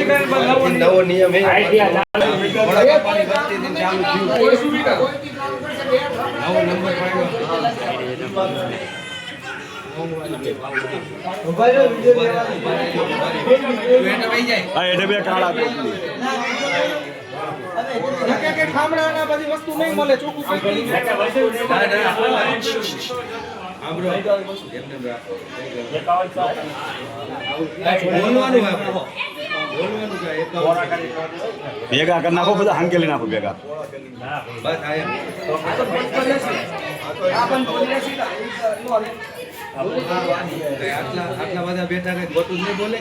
નવો નિયમ એ ખામણા બધી વસ્તુ નહીં મળે ચોખ્ખું ભેગા કરી નાખો બધા હાંકેલી નાખો ભેગા આટલા બધા બેઠા કઈ ખોટું નહીં બોલે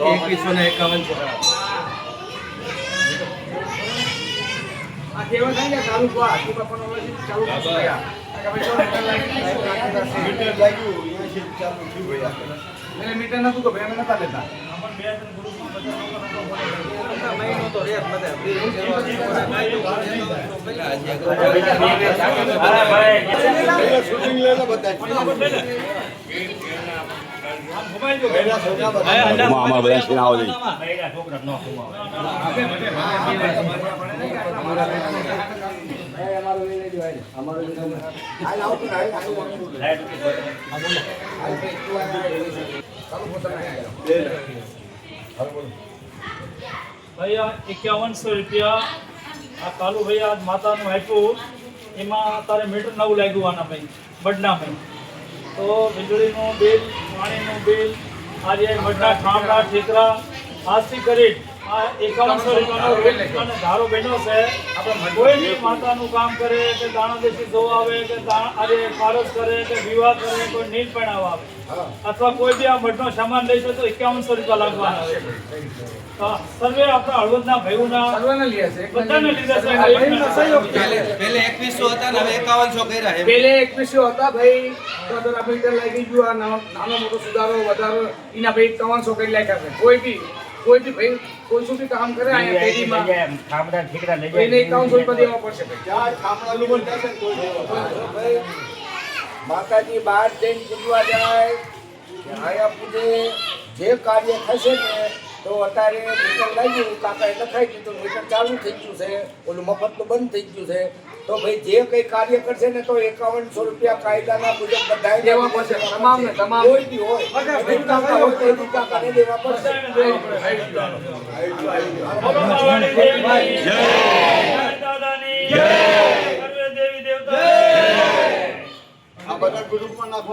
કે 2100 મીટર નતું તો ભાઈ નતા લેતા મહિનો તો રેત બધા શૂટિંગ લેલા બધા અમારા બધા સીન આવો જઈ भैया 5100 रुपया आ कालू भैया आज माता नु आप्યું એમાં તારે મીટર નવું લાગ્યું આના ભાઈ બડના ભાઈ તો વીજળીનું બિલ પાણીનું બિલ આજે બડના ઠામડા ઠેકરા આજથી કરી આ 5100 રૂપિયાનો રોજનો ધારો બન્યો છે કોઈ બી માતાનું કામ કરે કે દાણા દેશી જોવા આવે કે આજે પારસ કરે કે વિવાહ કરે કોઈ નીલ પણાવ આવે અથવા કોઈ બી આ મઠનો સામાન લઈશે તો 5100 રૂપિયા લાગવાના છે સર્વે આપણા હળવદના ભાઈઓના સર્વેના લીધા છે બધાને લીધા છે પહેલે 2100 હતા ને હવે 5100 કર્યા છે પહેલે 2100 હતા ભાઈ તો મીટર લાગી ગયું આ નાનો મોટો સુધારો વધારો એના ભાઈ 5100 કરી લાગ્યા છે કોઈ બી ભાઈ કોઈ શું બી કામ કરે અહીંયા પેઢીમાં ઠામડા ઠેકરા લઈ જાય એને 5100 રૂપિયા દેવા પડશે ભાઈ ઠામડા લુમન થશે ભાઈ માતાજી બહાર જઈને પૂજવા જાય આયા પૂજે જે કાર્ય થશે ને તો અત્યારે મીટર લાગ્યું કાકાએ લખાઈ દીધું મીટર ચાલુ થઈ ગયું છે ઓલું મફતનું બંધ થઈ ગયું છે તો ભાઈ જે કઈ કાર્ય કરશે ને તો 5100 રૂપિયા કાયદાના મુજબ બધાય દેવા પડશે તમામ કોઈ બી હોય કાકા હોય તો કાકાને દેવા પડશે જય દાદાની જય સર્વે દેવી દેવતા આ બધા ગ્રુપમાં નાખો